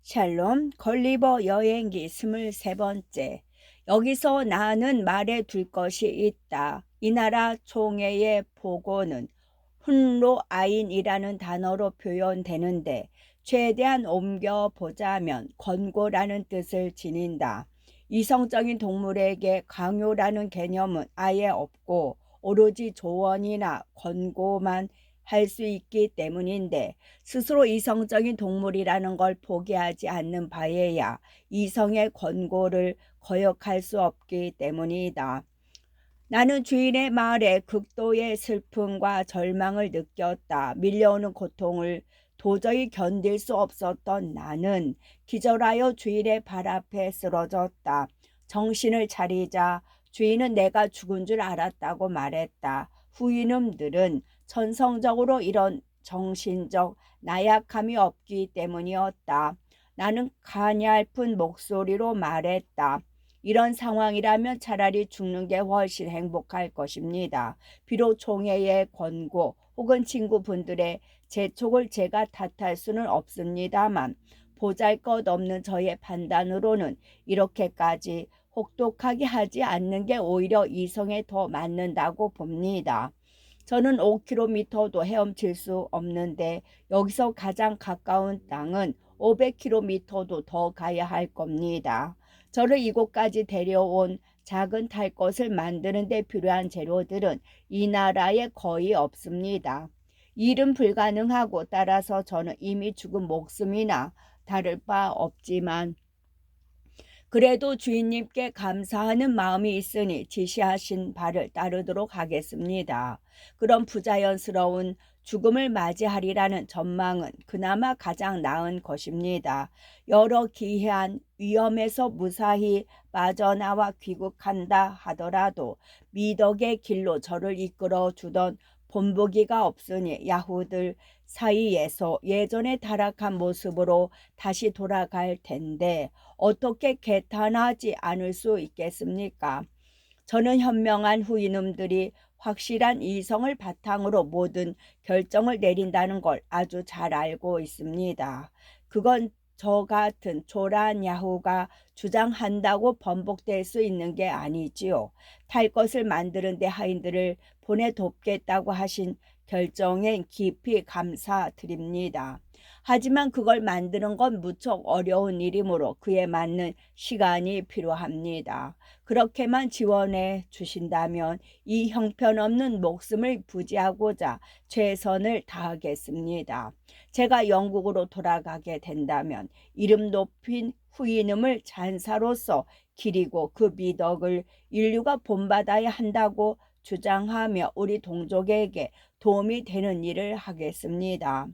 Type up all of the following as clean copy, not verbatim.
샬롬 걸리버 여행기 23번째. 여기서 나는 말해 둘 것이 있다. 이 나라 총회의 보고는 훈로아인이라는 단어로 표현되는데 최대한 옮겨보자면 권고라는 뜻을 지닌다. 이성적인 동물에게 강요라는 개념은 아예 없고 오로지 조언이나 권고만 할 수 있기 때문인데 스스로 이성적인 동물이라는 걸 포기하지 않는 바에야 이성의 권고를 거역할 수 없기 때문이다. 나는 주인의 말에 극도의 슬픔과 절망을 느꼈다. 밀려오는 고통을 도저히 견딜 수 없었던 나는 기절하여 주인의 발 앞에 쓰러졌다. 정신을 차리자 주인은 내가 죽은 줄 알았다고 말했다. 후이놈들은 천성적으로 이런 정신적 나약함이 없기 때문이었다. 나는 가냘픈 목소리로 말했다. 이런 상황이라면 차라리 죽는 게 훨씬 행복할 것입니다. 비록 총회의 권고 혹은 친구분들의 재촉을 제가 탓할 수는 없습니다만 보잘것없는 저의 판단으로는 이렇게까지 혹독하게 하지 않는 게 오히려 이성에 더 맞는다고 봅니다. 저는 5km도 헤엄칠 수 없는데 여기서 가장 가까운 땅은 500km도 더 가야 할 겁니다. 저를 이곳까지 데려온 작은 탈 것을 만드는 데 필요한 재료들은 이 나라에 거의 없습니다. 일은 불가능하고 따라서 저는 이미 죽은 목숨이나 다를 바 없지만 그래도 주인님께 감사하는 마음이 있으니 지시하신 바를 따르도록 하겠습니다. 그런 부자연스러운 죽음을 맞이하리라는 전망은 그나마 가장 나은 것입니다. 여러 기이한 위험에서 무사히 빠져나와 귀국한다 하더라도 미덕의 길로 저를 이끌어 주던 본보기가 없으니 야후들 사이에서 예전에 타락한 모습으로 다시 돌아갈 텐데 어떻게 개탄하지 않을 수 있겠습니까? 저는 현명한 후이놈들이 확실한 이성을 바탕으로 모든 결정을 내린다는 걸 아주 잘 알고 있습니다. 그건 저 같은 초라한 야후가 주장한다고 번복될 수 있는 게 아니지요. 탈 것을 만드는데 하인들을 보내 돕겠다고 하신 결정에 깊이 감사드립니다. 하지만 그걸 만드는 건 무척 어려운 일이므로 그에 맞는 시간이 필요합니다. 그렇게만 지원해 주신다면 이 형편없는 목숨을 부지하고자 최선을 다하겠습니다. 제가 영국으로 돌아가게 된다면 이름 높인 후인음을 잔사로서 기리고 그 미덕을 인류가 본받아야 한다고 주장하며 우리 동족에게 도움이 되는 일을 하겠습니다.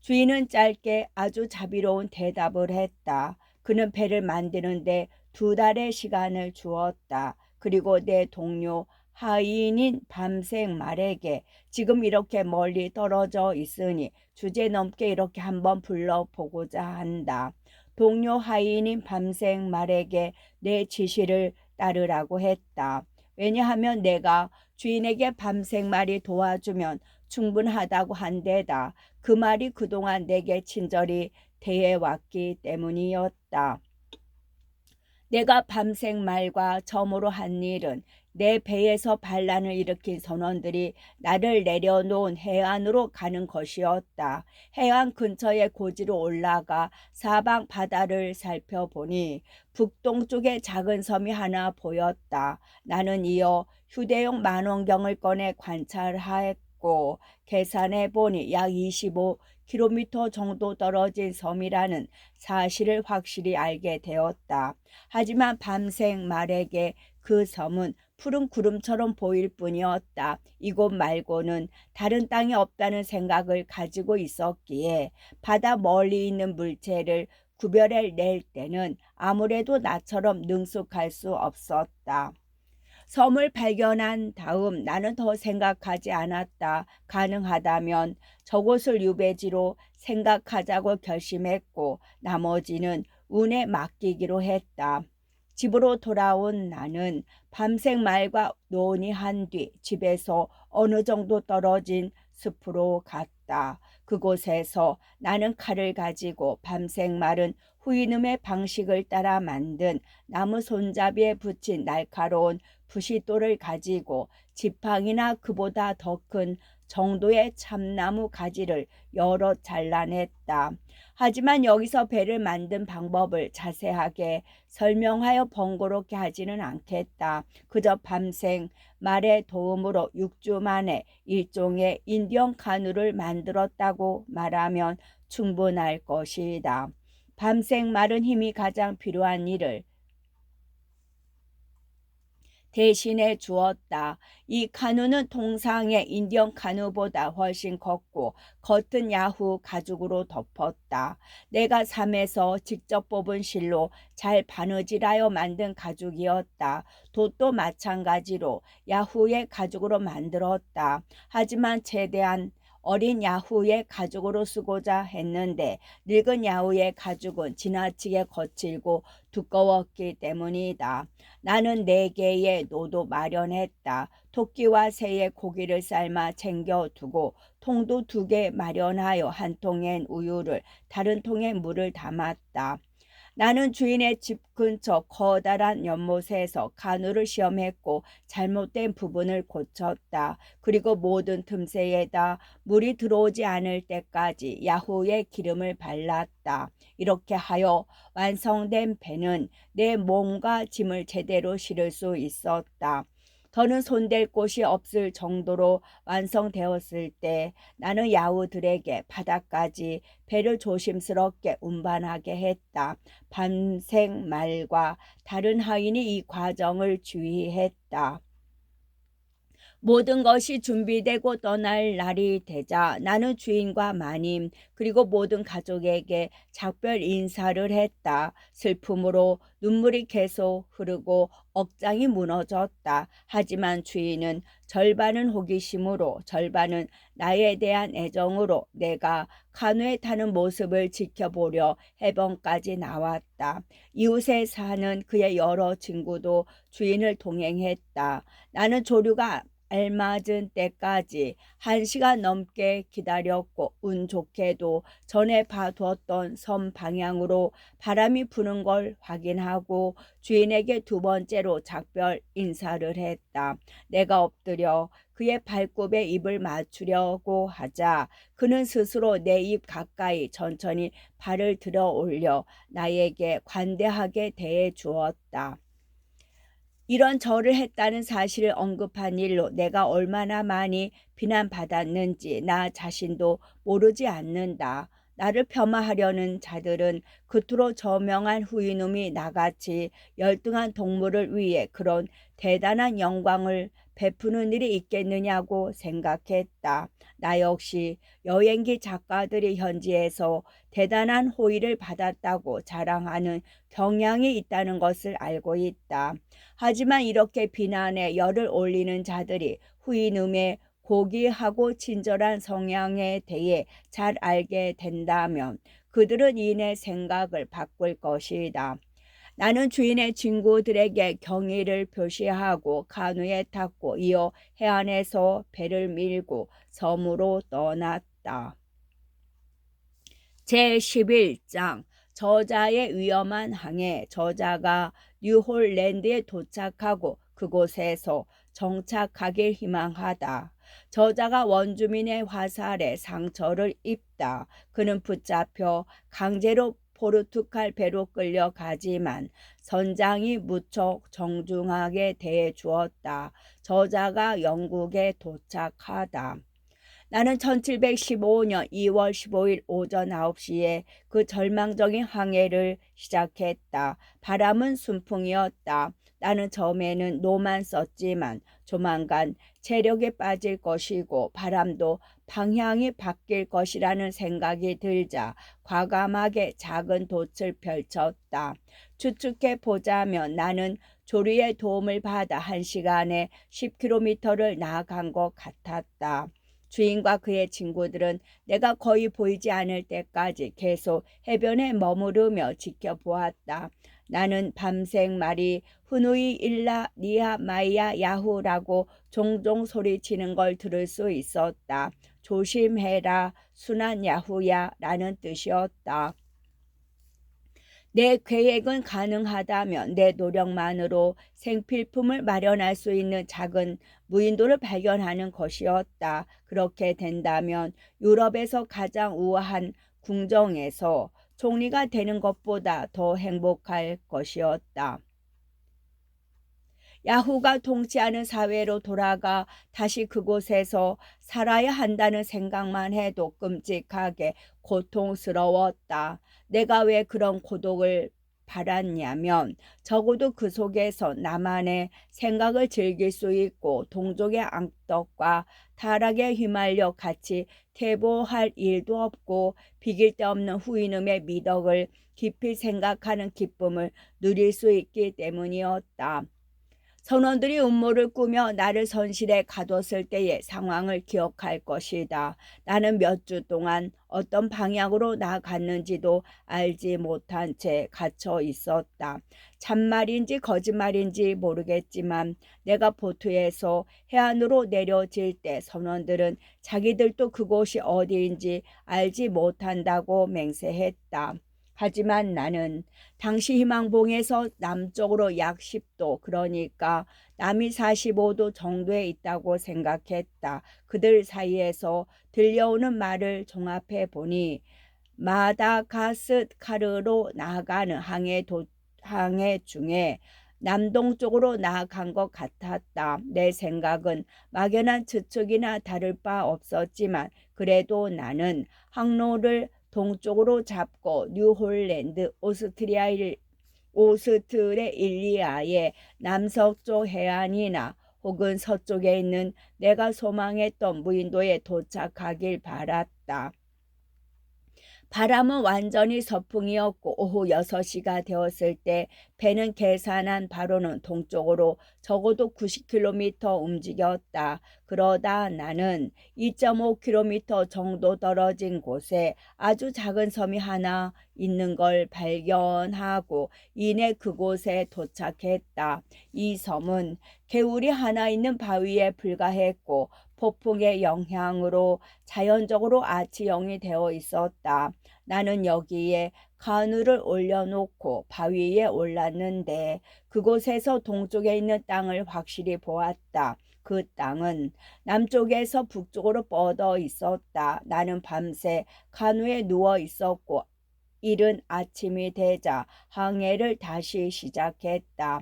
주인은 짧게 아주 자비로운 대답을 했다. 그는 배를 만드는데 2달의 시간을 주었다. 그리고 내 동료 하인인 밤생 말에게 지금 이렇게 멀리 떨어져 있으니 주제넘게 이렇게 한번 불러보고자 한다. 동료 하인인 밤생 말에게 내 지시를 따르라고 했다. 왜냐하면 내가 주인에게 밤생 말이 도와주면 충분하다고 한 데다 그 말이 그동안 내게 친절히 대해왔기 때문이었다. 내가 밤생 말과 점으로 한 일은 내 배에서 반란을 일으킨 선원들이 나를 내려놓은 해안으로 가는 것이었다. 해안 근처의 고지로 올라가 사방 바다를 살펴보니 북동쪽에 작은 섬이 하나 보였다. 나는 이어 휴대용 망원경을 꺼내 관찰하였고 계산해 보니 약 25km 정도 떨어진 섬이라는 사실을 확실히 알게 되었다. 하지만 밤생 말에게 그 섬은 푸른 구름처럼 보일 뿐이었다. 이곳 말고는 다른 땅이 없다는 생각을 가지고 있었기에 바다 멀리 있는 물체를 구별해낼 때는 아무래도 나처럼 능숙할 수 없었다. 섬을 발견한 다음 나는 더 생각하지 않았다. 가능하다면 저곳을 유배지로 생각하자고 결심했고 나머지는 운에 맡기기로 했다. 집으로 돌아온 나는 밤생 말과 논의한 뒤 집에서 어느 정도 떨어진 숲으로 갔다. 그곳에서 나는 칼을 가지고 밤생 마른 후이놈의 방식을 따라 만든 나무 손잡이에 붙인 날카로운 부싯돌을 가지고 지팡이나 그보다 더 큰 정도의 참나무 가지를 여러 잘라냈다. 하지만 여기서 배를 만든 방법을 자세하게 설명하여 번거롭게 하지는 않겠다. 그저 밤생 말의 도움으로 6주 만에 일종의 인디언 카누를 만들었다고 말하면 충분할 것이다. 밤생 마른 힘이 가장 필요한 일을 대신해 주었다. 이 카누는 통상의 인디언 카누보다 훨씬 컸고 겉은 야후 가죽으로 덮었다. 내가 삶에서 직접 뽑은 실로 잘 바느질하여 만든 가죽이었다. 돛도 마찬가지로 야후의 가죽으로 만들었다. 하지만 최대한 어린 야후의 가죽으로 쓰고자 했는데 늙은 야후의 가죽은 지나치게 거칠고 두꺼웠기 때문이다. 나는 4개의 노도 마련했다. 토끼와 새의 고기를 삶아 챙겨두고 통도 2개 마련하여 한 통엔 우유를 다른 통에 물을 담았다. 나는 주인의 집 근처 커다란 연못에서 카누를 시험했고 잘못된 부분을 고쳤다. 그리고 모든 틈새에다 물이 들어오지 않을 때까지 야후의 기름을 발랐다. 이렇게 하여 완성된 배는 내 몸과 짐을 제대로 실을 수 있었다. 더는 손댈 곳이 없을 정도로 완성되었을 때 나는 야후들에게 바다까지 배를 조심스럽게 운반하게 했다. 밤생 말과 다른 하인이 이 과정을 주의했다. 모든 것이 준비되고 떠날 날이 되자 나는 주인과 마님 그리고 모든 가족에게 작별 인사를 했다. 슬픔으로 눈물이 계속 흐르고 억장이 무너졌다. 하지만 주인은 절반은 호기심으로 절반은 나에 대한 애정으로 내가 카누에 타는 모습을 지켜보려 해변까지 나왔다. 이웃에 사는 그의 여러 친구도 주인을 동행했다. 나는 조류가 알맞은 때까지 1시간 넘게 기다렸고 운 좋게도 전에 봐두었던 섬 방향으로 바람이 부는 걸 확인하고 주인에게 2번째로 작별 인사를 했다. 내가 엎드려 그의 발굽에 입을 맞추려고 하자 그는 스스로 내 입 가까이 천천히 발을 들어 올려 나에게 관대하게 대해 주었다. 이런 절을 했다는 사실을 언급한 일로 내가 얼마나 많이 비난받았는지 나 자신도 모르지 않는다. 나를 폄하하려는 자들은 그토록 저명한 후이놈이 나같이 열등한 동물을 위해 그런 대단한 영광을 베푸는 일이 있겠느냐고 생각했다. 나 역시 여행기 작가들이 현지에서 대단한 호의를 받았다고 자랑하는 경향이 있다는 것을 알고 있다. 하지만 이렇게 비난에 열을 올리는 자들이 후이눔의 고귀하고 친절한 성향에 대해 잘 알게 된다면 그들은 이내 생각을 바꿀 것이다. 나는 주인의 친구들에게 경의를 표시하고 카누에 탔고 이어 해안에서 배를 밀고 섬으로 떠났다. 제11장 저자의 위험한 항해. 저자가 뉴홀랜드에 도착하고 그곳에서 정착하길 희망하다. 저자가 원주민의 화살에 상처를 입다. 그는 붙잡혀 강제로 포르투갈 배로 끌려가지만 선장이 무척 정중하게 대해 주었다. 저자가 영국에 도착하다. 나는 1715년 2월 15일 오전 9시에 그 절망적인 항해를 시작했다. 바람은 순풍이었다. 나는 처음에는 노만 썼지만 조만간 체력에 빠질 것이고 바람도 방향이 바뀔 것이라는 생각이 들자 과감하게 작은 돛을 펼쳤다. 추측해 보자면 나는 조류의 도움을 받아 1시간에 10km를 나아간 것 같았다. 주인과 그의 친구들은 내가 거의 보이지 않을 때까지 계속 해변에 머무르며 지켜보았다. 나는 밤생 말이 후누이 일라 니아 마이야 야후라고 종종 소리치는 걸 들을 수 있었다. 조심해라 순한 야후야 라는 뜻이었다. 내 계획은 가능하다면 내 노력만으로 생필품을 마련할 수 있는 작은 무인도를 발견하는 것이었다. 그렇게 된다면 유럽에서 가장 우아한 궁정에서 총리가 되는 것보다 더 행복할 것이었다. 야후가 통치하는 사회로 돌아가 다시 그곳에서 살아야 한다는 생각만 해도 끔찍하게 고통스러웠다. 내가 왜 그런 고독을 받았냐면 적어도 그 속에서 나만의 생각을 즐길 수 있고 동족의 악덕과 타락에 휘말려 같이 퇴보할 일도 없고 비길 데 없는 후인음의 미덕을 깊이 생각하는 기쁨을 누릴 수 있기 때문이었다. 선원들이 음모를 꾸며 나를 선실에 가뒀을 때의 상황을 기억할 것이다. 나는 몇 주 동안 어떤 방향으로 나아갔는지도 알지 못한 채 갇혀 있었다. 참말인지 거짓말인지 모르겠지만 내가 보트에서 해안으로 내려질 때 선원들은 자기들도 그곳이 어디인지 알지 못한다고 맹세했다. 하지만 나는 당시 희망봉에서 남쪽으로 약 10도, 그러니까 남이 45도 정도에 있다고 생각했다. 그들 사이에서 들려오는 말을 종합해 보니 마다가스카르로 나아가는 항해 중에 남동쪽으로 나아간 것 같았다. 내 생각은 막연한 추측이나 다를 바 없었지만 그래도 나는 항로를 동쪽으로 잡고 뉴홀랜드 오스트레일리아의 남서쪽 해안이나 혹은 서쪽에 있는 내가 소망했던 무인도에 도착하길 바랐다. 바람은 완전히 서풍이었고 오후 6시가 되었을 때 배는 계산한 바로는 동쪽으로 적어도 90km 움직였다. 그러다 나는 2.5km 정도 떨어진 곳에 아주 작은 섬이 하나 있는 걸 발견하고 이내 그곳에 도착했다. 이 섬은 개울이 하나 있는 바위에 불과했고 폭풍의 영향으로 자연적으로 아치형이 되어 있었다. 나는 여기에 가누를 올려놓고 바위에 올랐는데 그곳에서 동쪽에 있는 땅을 확실히 보았다. 그 땅은 남쪽에서 북쪽으로 뻗어 있었다. 나는 밤새 가누에 누워 있었고 이른 아침이 되자 항해를 다시 시작했다.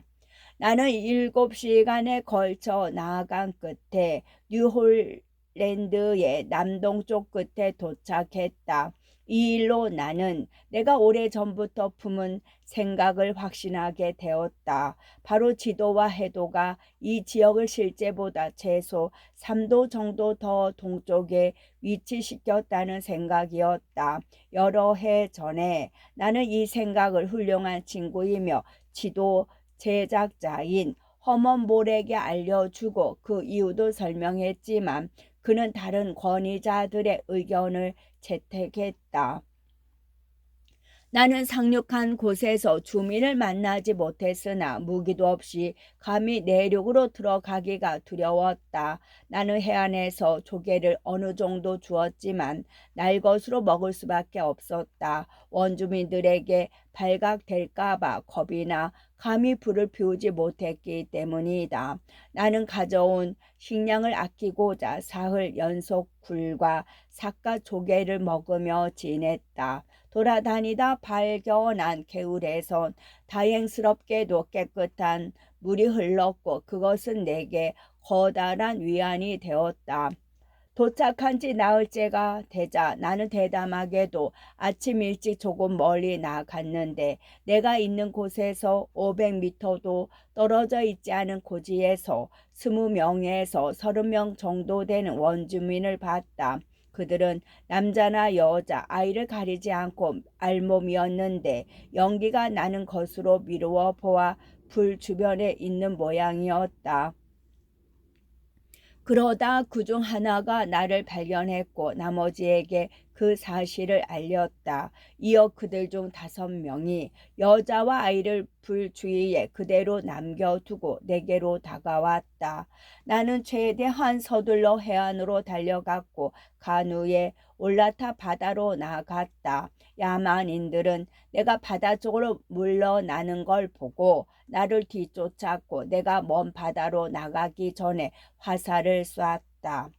나는 7시간에 걸쳐 나아간 끝에 뉴홀랜드의 남동쪽 끝에 도착했다. 이 일로 나는 내가 오래전부터 품은 생각을 확신하게 되었다. 바로 지도와 해도가 이 지역을 실제보다 최소 3도 정도 더 동쪽에 위치시켰다는 생각이었다. 여러 해 전에 나는 이 생각을 훌륭한 친구이며 지도 제작자인 허먼 몰에게 알려주고 그 이유도 설명했지만 그는 다른 권위자들의 의견을 채택했다. 나는 상륙한 곳에서 주민을 만나지 못했으나 무기도 없이 감히 내륙으로 들어가기가 두려웠다. 나는 해안에서 조개를 어느 정도 주었지만 날 것으로 먹을 수밖에 없었다. 원주민들에게 발각될까봐 겁이나 감히 불을 피우지 못했기 때문이다. 나는 가져온 식량을 아끼고자 사흘 연속 굴과 삿과 조개를 먹으며 지냈다. 돌아다니다 발견한 개울에선 다행스럽게도 깨끗한 물이 흘렀고 그것은 내게 커다란 위안이 되었다. 도착한 지 나흘째가 되자 나는 대담하게도 아침 일찍 조금 멀리 나갔는데 내가 있는 곳에서 500m도 떨어져 있지 않은 고지에서 20명에서 30명 정도 되는 원주민을 봤다. 그들은 남자나 여자, 아이를 가리지 않고 알몸이었는데 연기가 나는 것으로 미루어 보아 불 주변에 있는 모양이었다. 그러다 그중 하나가 나를 발견했고 나머지에게 그 사실을 알렸다. 이어 그들 중 5명이 여자와 아이를 불 주위에 그대로 남겨두고 내게로 다가왔다. 나는 최대한 서둘러 해안으로 달려갔고 가누에 올라타 바다로 나갔다. 야만인들은 내가 바다 쪽으로 물러나는 걸 보고 나를 뒤쫓았고 내가 먼 바다로 나가기 전에 화살을 쐈다.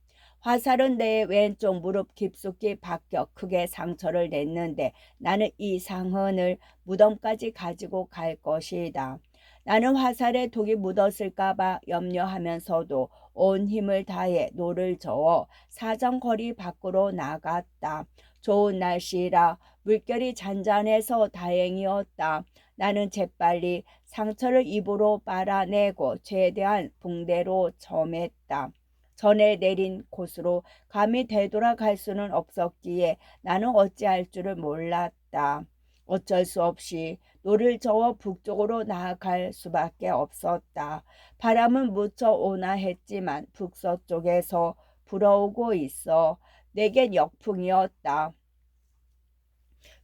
화살은 내 왼쪽 무릎 깊숙이 박혀 크게 상처를 냈는데 나는 이 상흔을 무덤까지 가지고 갈 것이다. 나는 화살에 독이 묻었을까봐 염려하면서도 온 힘을 다해 노를 저어 사정거리 밖으로 나갔다. 좋은 날씨라 물결이 잔잔해서 다행이었다. 나는 재빨리 상처를 입으로 빨아내고 최대한 붕대로 점했다. 전에 내린 곳으로 감히 되돌아갈 수는 없었기에 나는 어찌할 줄을 몰랐다. 어쩔 수 없이 노를 저어 북쪽으로 나아갈 수밖에 없었다. 바람은 무척 온화했지만 북서쪽에서 불어오고 있어 내겐 역풍이었다.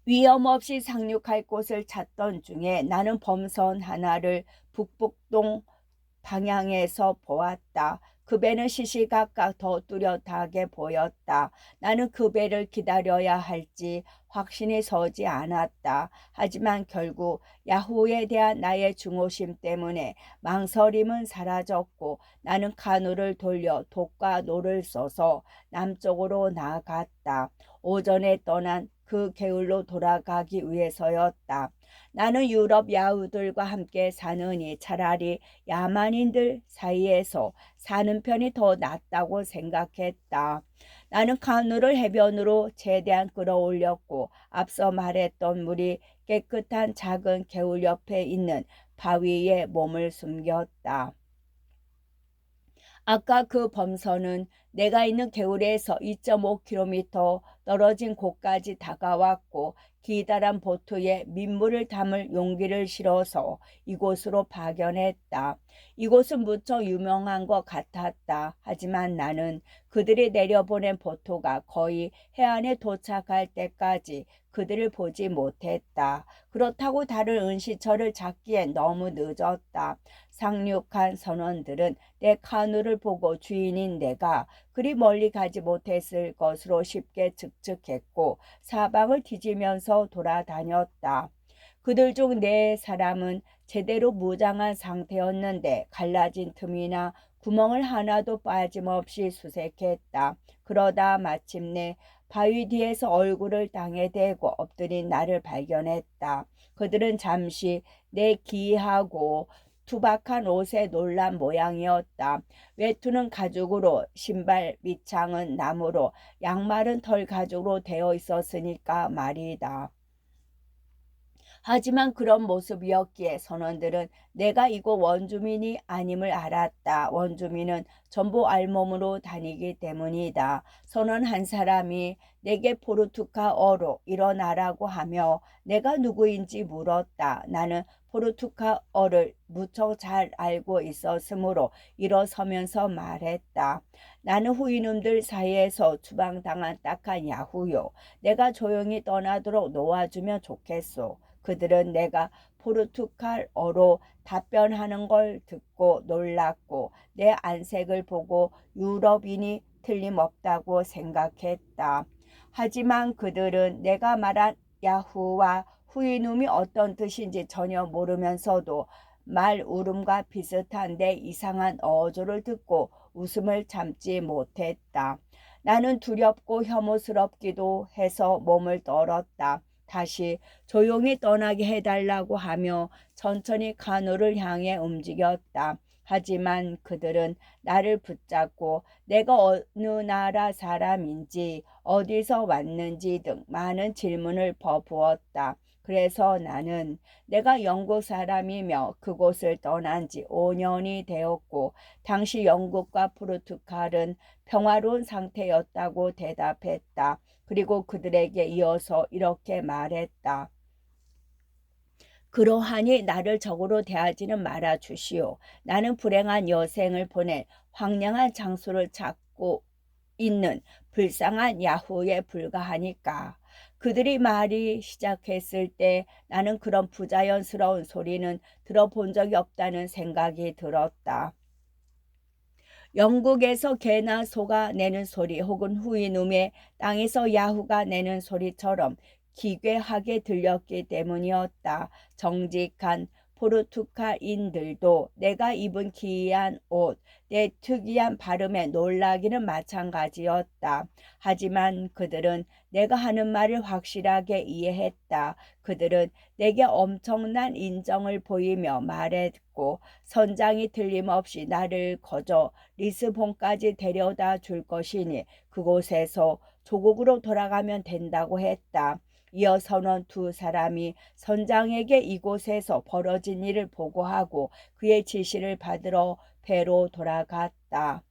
위험 없이 상륙할 곳을 찾던 중에 나는 범선 하나를 북북동 방향에서 보았다. 그 배는 시시각각 더 뚜렷하게 보였다. 나는 그 배를 기다려야 할지 확신이 서지 않았다. 하지만 결국 야후에 대한 나의 중호심 때문에 망설임은 사라졌고 나는 카누를 돌려 독과 노를 써서 남쪽으로 나아갔다. 오전에 떠난 그 게을로 돌아가기 위해서였다. 나는 유럽 야후들과 함께 사느니 차라리 야만인들 사이에서 사는 편이 더 낫다고 생각했다. 나는 카누를 해변으로 최대한 끌어올렸고 앞서 말했던 물이 깨끗한 작은 개울 옆에 있는 바위에 몸을 숨겼다. 아까 그 범선은 내가 있는 개울에서 2.5km 떨어진 곳까지 다가왔고 기다란 보트에 민물을 담을 용기를 실어서 이곳으로 파견했다. 이곳은 무척 유명한 것 같았다. 하지만 나는 그들이 내려보낸 보트가 거의 해안에 도착할 때까지 그들을 보지 못했다. 그렇다고 다른 은시처를 찾기엔 너무 늦었다. 상륙한 선원들은 내 카누를 보고 주인인 내가 그리 멀리 가지 못했을 것으로 쉽게 측측했고 사방을 뒤지면서 돌아다녔다. 그들 중 4사람은 제대로 무장한 상태였는데 갈라진 틈이나 구멍을 하나도 빠짐없이 수색했다. 그러다 마침내 바위 뒤에서 얼굴을 땅에 대고 엎드린 나를 발견했다. 그들은 잠시 내 기이하고 투박한 옷에 놀란 모양이었다. 외투는 가죽으로, 신발 밑창은 나무로, 양말은 털 가죽으로 되어 있었으니까 말이다. 하지만 그런 모습이었기에 선원들은 내가 이곳 원주민이 아님을 알았다. 원주민은 전부 알몸으로 다니기 때문이다. 선원 한 사람이 내게 포르투갈어로 일어나라고 하며 내가 누구인지 물었다. 나는 포르투갈어를 무척 잘 알고 있었으므로 일어서면서 말했다. 나는 후이놈들 사이에서 추방당한 딱한 야후요. 내가 조용히 떠나도록 놓아주면 좋겠소. 그들은 내가 포르투갈어로 답변하는 걸 듣고 놀랐고 내 안색을 보고 유럽인이 틀림없다고 생각했다. 하지만 그들은 내가 말한 야후와 후이눔이 어떤 뜻인지 전혀 모르면서도 말 울음과 비슷한데 이상한 어조를 듣고 웃음을 참지 못했다. 나는 두렵고 혐오스럽기도 해서 몸을 떨었다. 다시 조용히 떠나게 해달라고 하며 천천히 카누를 향해 움직였다. 하지만 그들은 나를 붙잡고 내가 어느 나라 사람인지 어디서 왔는지 등 많은 질문을 퍼부었다. 그래서 나는 내가 영국 사람이며 그곳을 떠난 지 5년이 되었고 당시 영국과 포르투갈은 평화로운 상태였다고 대답했다. 그리고 그들에게 이어서 이렇게 말했다. 그러하니 나를 적으로 대하지는 말아 주시오. 나는 불행한 여생을 보내 황량한 장소를 찾고 있는 불쌍한 야후에 불과하니까. 그들이 말이 시작했을 때 나는 그런 부자연스러운 소리는 들어본 적이 없다는 생각이 들었다. 영국에서 개나 소가 내는 소리 혹은 후이눔의 땅에서 야후가 내는 소리처럼 기괴하게 들렸기 때문이었다. 정직한 포르투갈인들도 내가 입은 기이한 옷, 내 특이한 발음에 놀라기는 마찬가지였다. 하지만 그들은 내가 하는 말을 확실하게 이해했다. 그들은 내게 엄청난 인정을 보이며 말했고 선장이 틀림없이 나를 거저 리스본까지 데려다 줄 것이니 그곳에서 조국으로 돌아가면 된다고 했다. 이어 선원 두 사람이 선장에게 이곳에서 벌어진 일을 보고하고 그의 지시를 받으러 배로 돌아갔다.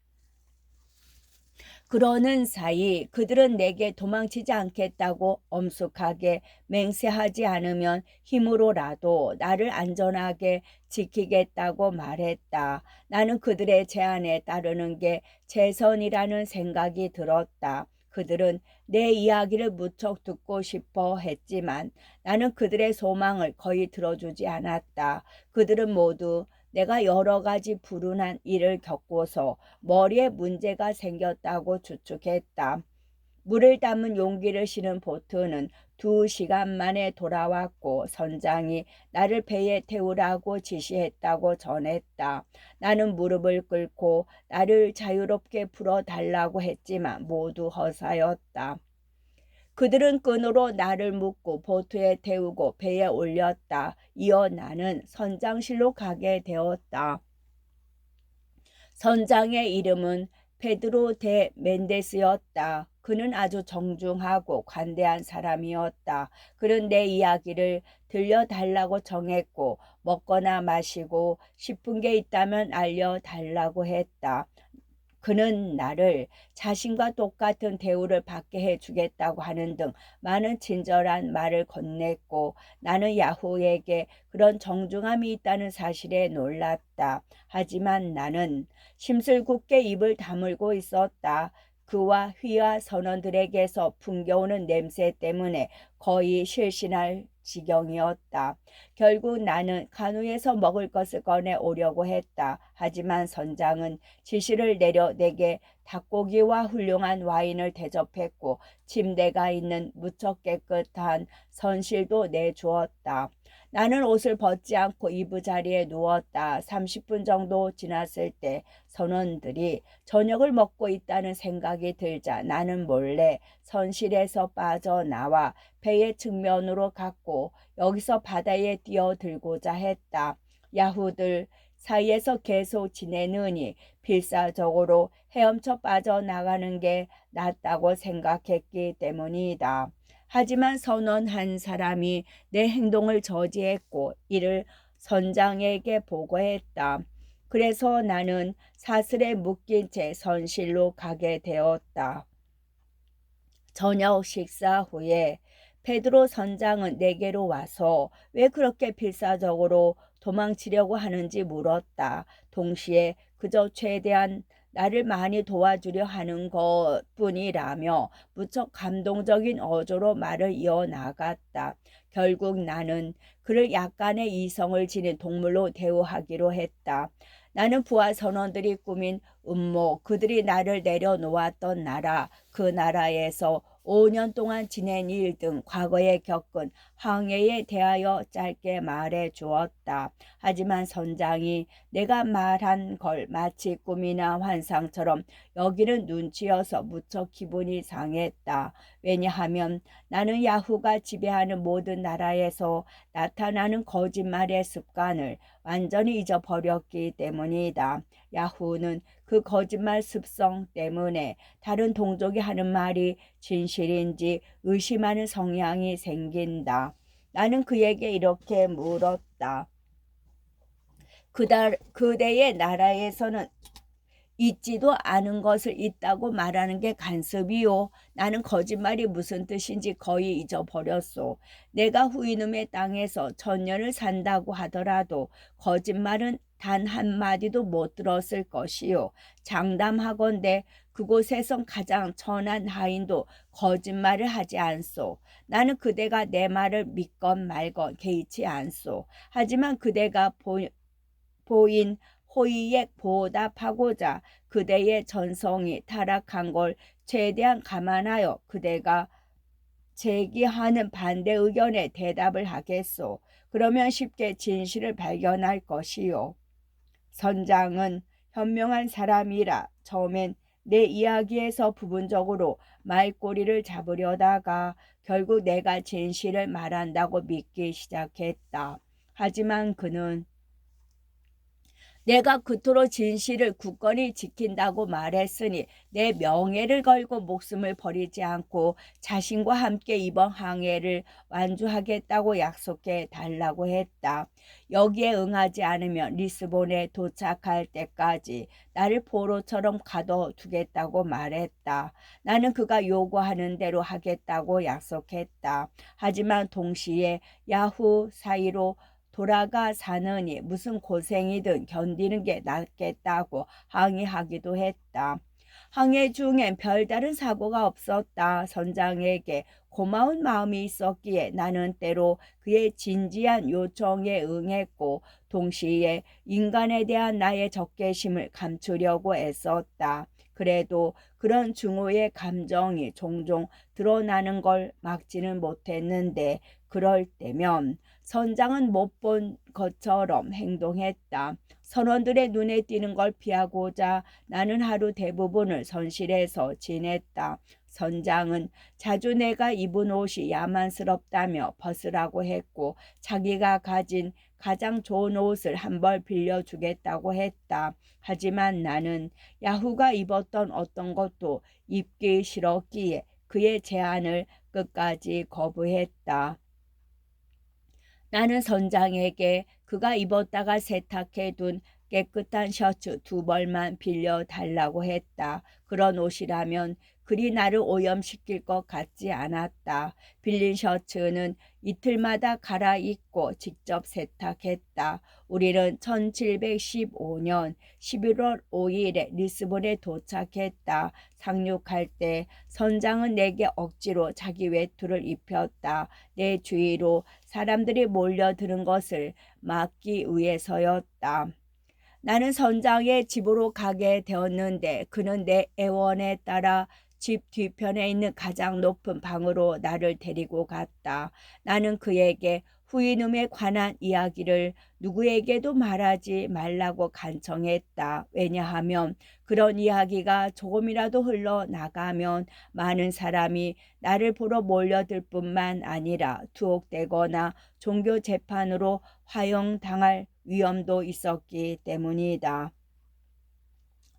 그러는 사이 그들은 내게 도망치지 않겠다고 엄숙하게 맹세하지 않으면 힘으로라도 나를 안전하게 지키겠다고 말했다. 나는 그들의 제안에 따르는 게 최선이라는 생각이 들었다. 그들은 내 이야기를 무척 듣고 싶어 했지만 나는 그들의 소망을 거의 들어주지 않았다. 그들은 모두 내가 여러 가지 불운한 일을 겪고서 머리에 문제가 생겼다고 추측했다. 물을 담은 용기를 실은 보트는 2시간 만에 돌아왔고 선장이 나를 배에 태우라고 지시했다고 전했다. 나는 무릎을 꿇고 나를 자유롭게 풀어달라고 했지만 모두 허사였다. 그들은 끈으로 나를 묶고 보트에 태우고 배에 올렸다. 이어 나는 선장실로 가게 되었다. 선장의 이름은 페드로 데 멘데스였다. 그는 아주 정중하고 관대한 사람이었다. 그는 내 이야기를 들려달라고 정했고 먹거나 마시고 싶은 게 있다면 알려달라고 했다. 그는 나를 자신과 똑같은 대우를 받게 해주겠다고 하는 등 많은 친절한 말을 건넸고 나는 야후에게 그런 정중함이 있다는 사실에 놀랐다. 하지만 나는 심술궂게 입을 다물고 있었다. 그와 휘하 선원들에게서 풍겨오는 냄새 때문에 거의 실신할 지경이었다. 결국 나는 카누에서 먹을 것을 꺼내 오려고 했다. 하지만 선장은 지시를 내려 내게 닭고기와 훌륭한 와인을 대접했고 침대가 있는 무척 깨끗한 선실도 내주었다. 나는 옷을 벗지 않고 이부자리에 누웠다. 30분 정도 지났을 때 선원들이 저녁을 먹고 있다는 생각이 들자 나는 몰래 선실에서 빠져나와 배의 측면으로 갔고 여기서 바다에 뛰어들고자 했다. 야후들 사이에서 계속 지내느니 필사적으로 헤엄쳐 빠져나가는 게 낫다고 생각했기 때문이다. 하지만 선원 한 사람이 내 행동을 저지했고 이를 선장에게 보고했다. 그래서 나는 사슬에 묶인 채 선실로 가게 되었다. 저녁 식사 후에 페드로 선장은 내게로 와서 왜 그렇게 필사적으로 도망치려고 하는지 물었다. 동시에 그저 최대한 나를 많이 도와주려 하는 것뿐이라며 무척 감동적인 어조로 말을 이어나갔다. 결국 나는 그를 약간의 이성을 지닌 동물로 대우하기로 했다. 나는 부하 선원들이 꾸민 음모, 그들이 나를 내려놓았던 나라, 그 나라에서 5년 동안 지낸 일 등 과거에 겪은 황해에 대하여 짧게 말해 주었다. 하지만 선장이 내가 말한 걸 마치 꿈이나 환상처럼 여기는 눈치여서 무척 기분이 상했다. 왜냐하면 나는 야후가 지배하는 모든 나라에서 나타나는 거짓말의 습관을 완전히 잊어버렸기 때문이다. 야후는 그 거짓말 습성 때문에 다른 동족이 하는 말이 진실인지 의심하는 성향이 생긴다. 나는 그에게 이렇게 물었다. 그대의 나라에서는 있지도 않은 것을 있다고 말하는 게 간섭이요. 나는 거짓말이 무슨 뜻인지 거의 잊어버렸소. 내가 후이놈의 땅에서 천년을 산다고 하더라도 거짓말은 단 한마디도 못 들었을 것이요. 장담하건대 그곳에선 가장 천한 하인도 거짓말을 하지 않소. 나는 그대가 내 말을 믿건 말건 개의치 않소. 하지만 그대가 보인 호의에 보답하고자 그대의 전성이 타락한 걸 최대한 감안하여 그대가 제기하는 반대 의견에 대답을 하겠소. 그러면 쉽게 진실을 발견할 것이요. 선장은 현명한 사람이라 처음엔 내 이야기에서 부분적으로 말꼬리를 잡으려다가 결국 내가 진실을 말한다고 믿기 시작했다. 하지만 그는 내가 그토록 진실을 굳건히 지킨다고 말했으니 내 명예를 걸고 목숨을 버리지 않고 자신과 함께 이번 항해를 완주하겠다고 약속해 달라고 했다. 여기에 응하지 않으면 리스본에 도착할 때까지 나를 포로처럼 가둬두겠다고 말했다. 나는 그가 요구하는 대로 하겠다고 약속했다. 하지만 동시에 야후 사이로 돌아가 사느니 무슨 고생이든 견디는 게 낫겠다고 항의하기도 했다. 항해 중엔 별다른 사고가 없었다. 선장에게 고마운 마음이 있었기에 나는 때로 그의 진지한 요청에 응했고 동시에 인간에 대한 나의 적개심을 감추려고 애썼다. 그래도 그런 증오의 감정이 종종 드러나는 걸 막지는 못했는데 그럴 때면 선장은 못 본 것처럼 행동했다. 선원들의 눈에 띄는 걸 피하고자 나는 하루 대부분을 선실에서 지냈다. 선장은 자주 내가 입은 옷이 야만스럽다며 벗으라고 했고 자기가 가진 가장 좋은 옷을 한 벌 빌려주겠다고 했다. 하지만 나는 야후가 입었던 어떤 것도 입기 싫었기에 그의 제안을 끝까지 거부했다. 나는 선장에게 그가 입었다가 세탁해둔 깨끗한 셔츠 2벌만 빌려달라고 했다. 그런 옷이라면 그리 나를 오염시킬 것 같지 않았다. 빌린 셔츠는 이틀마다 갈아입고 직접 세탁했다. 우리는 1715년 11월 5일에 리스본에 도착했다. 상륙할 때 선장은 내게 억지로 자기 외투를 입혔다. 내 주위로 사람들이 몰려드는 것을 막기 위해서였다. 나는 선장의 집으로 가게 되었는데 그는 내 애원에 따라 집 뒤편에 있는 가장 높은 방으로 나를 데리고 갔다. 나는 그에게 후인음에 관한 이야기를 누구에게도 말하지 말라고 간청했다. 왜냐하면 그런 이야기가 조금이라도 흘러나가면 많은 사람이 나를 보러 몰려들 뿐만 아니라 투옥되거나 종교 재판으로 화형당할 위험도 있었기 때문이다.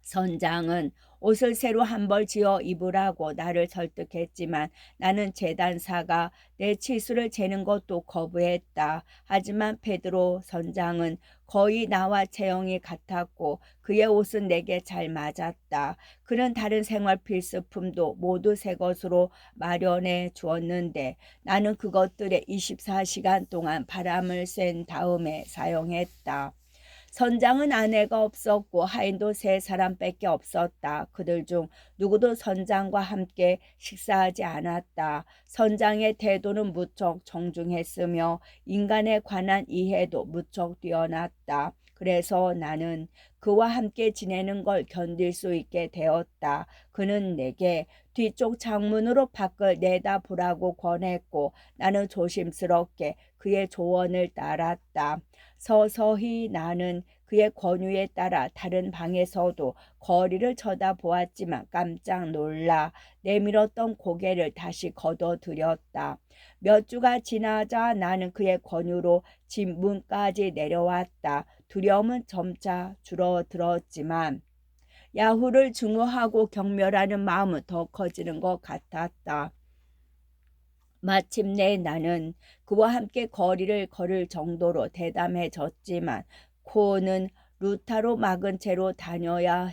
선장은 옷을 새로 한 벌 지어 입으라고 나를 설득했지만 나는 재단사가 내 치수를 재는 것도 거부했다. 하지만 페드로 선장은 거의 나와 체형이 같았고 그의 옷은 내게 잘 맞았다. 그는 다른 생활 필수품도 모두 새 것으로 마련해 주었는데 나는 그것들에 24시간 동안 바람을 쐰 다음에 사용했다. 선장은 아내가 없었고 하인도 3사람밖에 없었다. 그들 중 누구도 선장과 함께 식사하지 않았다. 선장의 태도는 무척 정중했으며 인간에 관한 이해도 무척 뛰어났다. 그래서 나는 그와 함께 지내는 걸 견딜 수 있게 되었다. 그는 내게 뒤쪽 창문으로 밖을 내다보라고 권했고 나는 조심스럽게 그의 조언을 따랐다. 서서히 나는 그의 권유에 따라 다른 방에서도 거리를 쳐다보았지만 깜짝 놀라 내밀었던 고개를 다시 걷어들였다. 몇 주가 지나자 나는 그의 권유로 집 문까지 내려왔다. 두려움은 점차 줄어들었지만 야후를 증오하고 경멸하는 마음은 더 커지는 것 같았다. 마침내 나는 그와 함께 거리를 걸을 정도로 대담해졌지만 코는 루타로 막은 채로 다녀야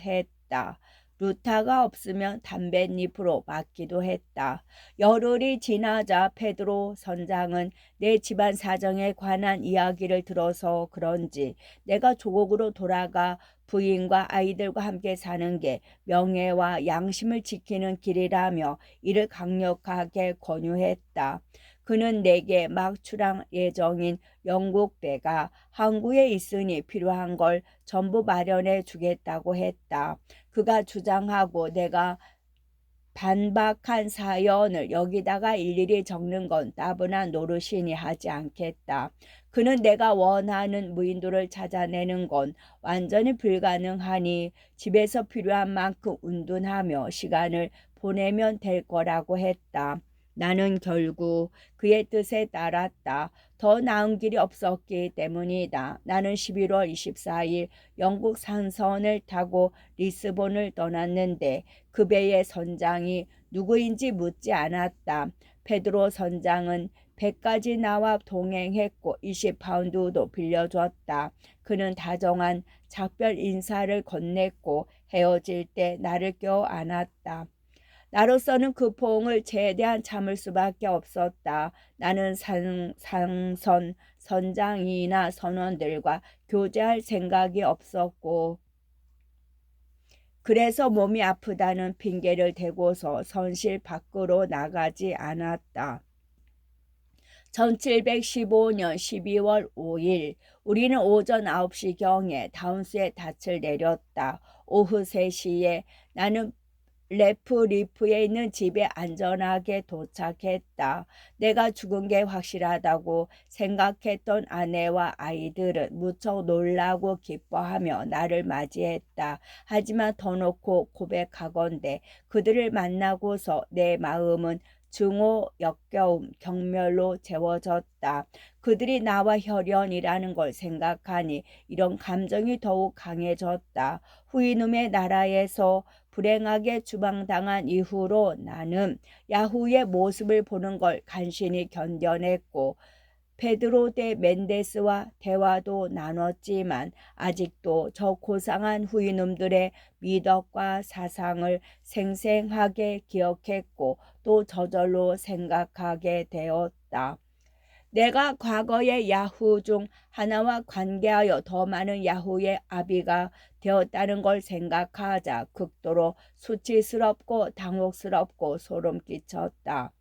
했다. 루타가 없으면 담뱃잎으로 맞기도 했다. 열흘이 지나자 페드로 선장은 내 집안 사정에 관한 이야기를 들어서 그런지 내가 조국으로 돌아가 부인과 아이들과 함께 사는 게 명예와 양심을 지키는 길이라며 이를 강력하게 권유했다. 그는 내게 막 출항 예정인 영국 배가 항구에 있으니 필요한 걸 전부 마련해 주겠다고 했다. 그가 주장하고 내가 반박한 사연을 여기다가 일일이 적는 건 따분한 노릇이니 하지 않겠다. 그는 내가 원하는 무인도를 찾아내는 건 완전히 불가능하니 집에서 필요한 만큼 운동하며 시간을 보내면 될 거라고 했다. 나는 결국 그의 뜻에 따랐다. 더 나은 길이 없었기 때문이다. 나는 11월 24일 영국 상선을 타고 리스본을 떠났는데 그 배의 선장이 누구인지 묻지 않았다. 페드로 선장은 배까지 나와 동행했고 20파운드도 빌려줬다. 그는 다정한 작별 인사를 건넸고 헤어질 때 나를 껴안았다. 나로서는 그 포옹을 최대한 참을 수밖에 없었다. 나는 상선 선장이나 선원들과 교제할 생각이 없었고 그래서 몸이 아프다는 핑계를 대고서 선실 밖으로 나가지 않았다. 1715년 12월 5일 우리는 오전 9시경에 다운스에 닻을 내렸다. 오후 3시에 나는 레프리프에 있는 집에 안전하게 도착했다. 내가 죽은 게 확실하다고 생각했던 아내와 아이들은 무척 놀라고 기뻐하며 나를 맞이했다. 하지만 더놓고 고백하건대 그들을 만나고서 내 마음은 증오, 역겨움, 경멸로 채워졌다. 그들이 나와 혈연이라는 걸 생각하니 이런 감정이 더욱 강해졌다. 후이눔의 나라에서 불행하게 추방당한 이후로 나는 야후의 모습을 보는 걸 간신히 견뎌냈고 페드로 데 멘데스와 대화도 나눴지만 아직도 저 고상한 후이놈들의 미덕과 사상을 생생하게 기억했고 또 저절로 생각하게 되었다. 내가 과거의 야후 중 하나와 관계하여 더 많은 야후의 아비가 되었다는 걸 생각하자 극도로 수치스럽고 당혹스럽고 소름 끼쳤다.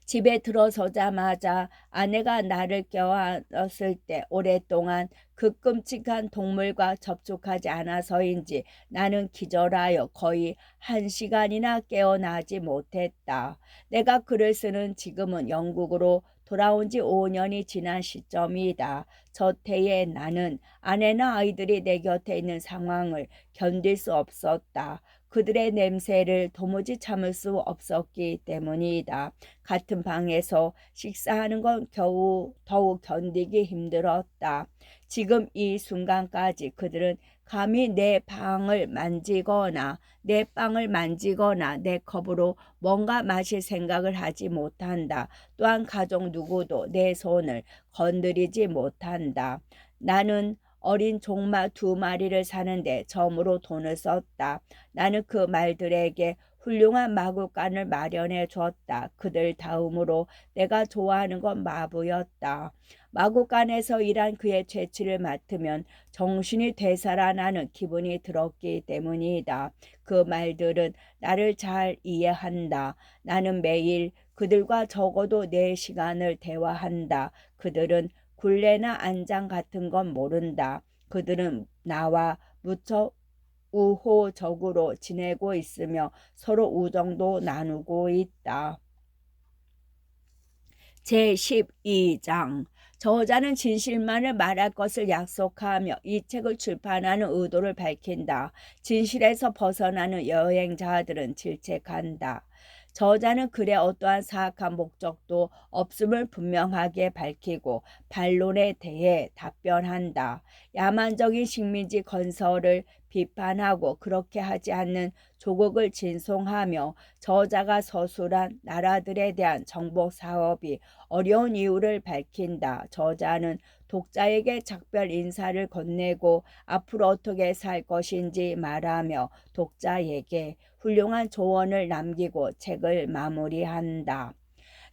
집에 들어서자마자 아내가 나를 껴안았을 때 오랫동안 그 끔찍한 동물과 접촉하지 않아서인지 나는 기절하여 거의 1시간이나 깨어나지 못했다. 내가 글을 쓰는 지금은 영국으로 돌아온 지 5년이 지난 시점이다. 저 때에 나는 아내나 아이들이 내 곁에 있는 상황을 견딜 수 없었다. 그들의 냄새를 도무지 참을 수 없었기 때문이다. 같은 방에서 식사하는 건 겨우 더욱 견디기 힘들었다. 지금 이 순간까지 그들은 감히 내 방을 만지거나 내 빵을 만지거나 내 컵으로 뭔가 마실 생각을 하지 못한다. 또한 가족 누구도 내 손을 건드리지 못한다. 나는 어린 종마 2마리를 사는데 점으로 돈을 썼다. 나는 그 말들에게 훌륭한 마구간을 마련해 줬다. 그들 다음으로 내가 좋아하는 건 마부였다. 마구간에서 일한 그의 채취를 맡으면 정신이 되살아나는 기분이 들었기 때문이다. 그 말들은 나를 잘 이해한다. 나는 매일 그들과 적어도 4시간을 대화한다. 그들은 굴레나 안장 같은 건 모른다. 그들은 나와 무척 우호적으로 지내고 있으며 서로 우정도 나누고 있다. 제12장 저자는 진실만을 말할 것을 약속하며 이 책을 출판하는 의도를 밝힌다. 진실에서 벗어나는 여행자들은 질책한다. 저자는 글에 어떠한 사악한 목적도 없음을 분명하게 밝히고 반론에 대해 답변한다. 야만적인 식민지 건설을 비판하고 그렇게 하지 않는 조국을 진송하며 저자가 서술한 나라들에 대한 정복 사업이 어려운 이유를 밝힌다. 저자는 독자에게 작별 인사를 건네고 앞으로 어떻게 살 것인지 말하며 독자에게 훌륭한 조언을 남기고 책을 마무리한다.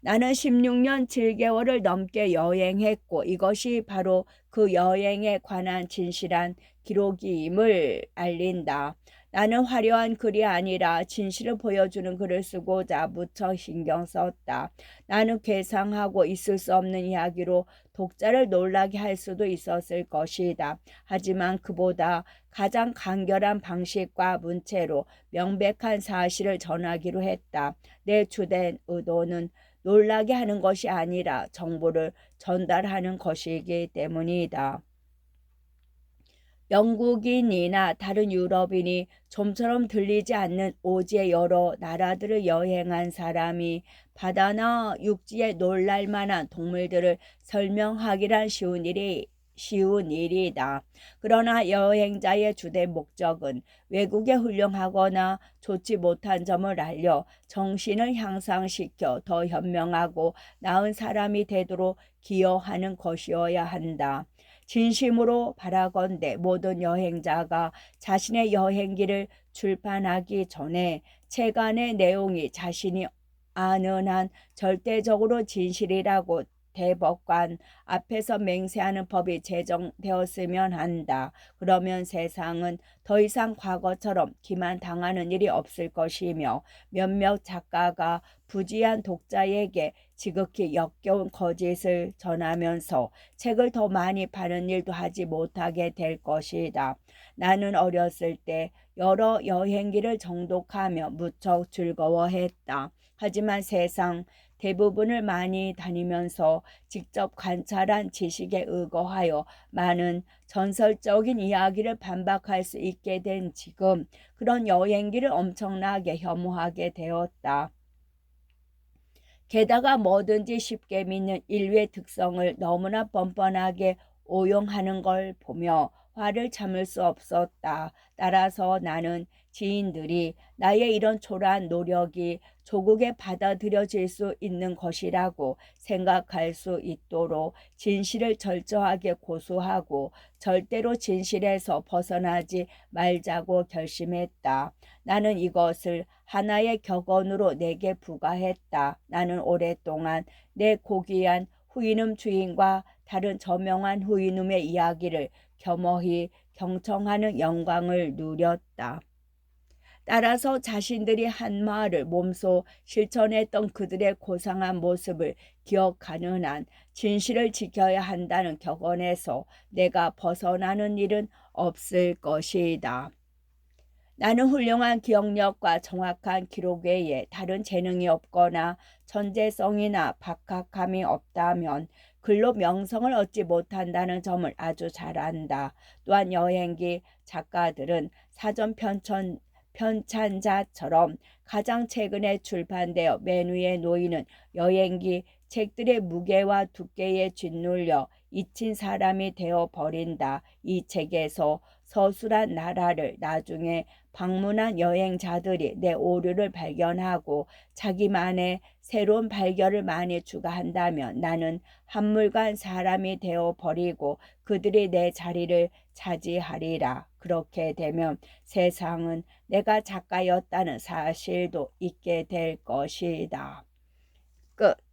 나는 16년 7개월을 넘게 여행했고 이것이 바로 그 여행에 관한 진실한 기록임을 알린다. 나는 화려한 글이 아니라 진실을 보여주는 글을 쓰고자 무척 신경 썼다. 나는 괴상하고 있을 수 없는 이야기로 독자를 놀라게 할 수도 있었을 것이다. 하지만 그보다 가장 간결한 방식과 문체로 명백한 사실을 전하기로 했다. 내 주된 의도는 놀라게 하는 것이 아니라 정보를 전달하는 것이기 때문이다. 영국인이나 다른 유럽인이 좀처럼 들리지 않는 오지의 여러 나라들을 여행한 사람이 바다나 육지에 놀랄 만한 동물들을 설명하기란 쉬운 일이다. 그러나 여행자의 주된 목적은 외국에 훌륭하거나 좋지 못한 점을 알려 정신을 향상시켜 더 현명하고 나은 사람이 되도록 기여하는 것이어야 한다. 진심으로 바라건대 모든 여행자가 자신의 여행기를 출판하기 전에 책 안의 내용이 자신이 아는 한 절대적으로 진실이라고 대법관 앞에서 맹세하는 법이 제정되었으면 한다. 그러면 세상은 더 이상 과거처럼 기만당하는 일이 없을 것이며 몇몇 작가가 부지한 독자에게 지극히 역겨운 거짓을 전하면서 책을 더 많이 파는 일도 하지 못하게 될 것이다. 나는 어렸을 때 여러 여행기를 정독하며 무척 즐거워했다. 하지만 세상 대부분을 많이 다니면서 직접 관찰한 지식에 의거하여 많은 전설적인 이야기를 반박할 수 있게 된 지금 그런 여행기를 엄청나게 혐오하게 되었다. 게다가 뭐든지 쉽게 믿는 인류의 특성을 너무나 뻔뻔하게 오용하는 걸 보며 화를 참을 수 없었다. 따라서 나는 지인들이 나의 이런 초라한 노력이 조국에 받아들여질 수 있는 것이라고 생각할 수 있도록 진실을 철저하게 고수하고 절대로 진실에서 벗어나지 말자고 결심했다. 나는 이것을 하나의 격언으로 내게 부과했다. 나는 오랫동안 내 고귀한 후인음 주인과 다른 저명한 후인음의 이야기를 겸허히 경청하는 영광을 누렸다. 따라서 자신들이 한 말을 몸소 실천했던 그들의 고상한 모습을 기억하는 한 진실을 지켜야 한다는 격언에서 내가 벗어나는 일은 없을 것이다. 나는 훌륭한 기억력과 정확한 기록 외에 다른 재능이 없거나 천재성이나 박학함이 없다면 글로 명성을 얻지 못한다는 점을 아주 잘 안다. 또한 여행기 작가들은 사전 편찬자처럼 가장 최근에 출판되어 맨 위에 놓이는 여행기 책들의 무게와 두께에 짓눌려 잊힌 사람이 되어 버린다. 이 책에서 서술한 나라를 나중에 방문한 여행자들이 내 오류를 발견하고 자기만의 새로운 발견을 많이 추가한다면 나는 한물간 사람이 되어 버리고 그들이 내 자리를 차지하리라. 그렇게 되면 세상은 내가 작가였다는 사실도 잊게 될 것이다. 끝.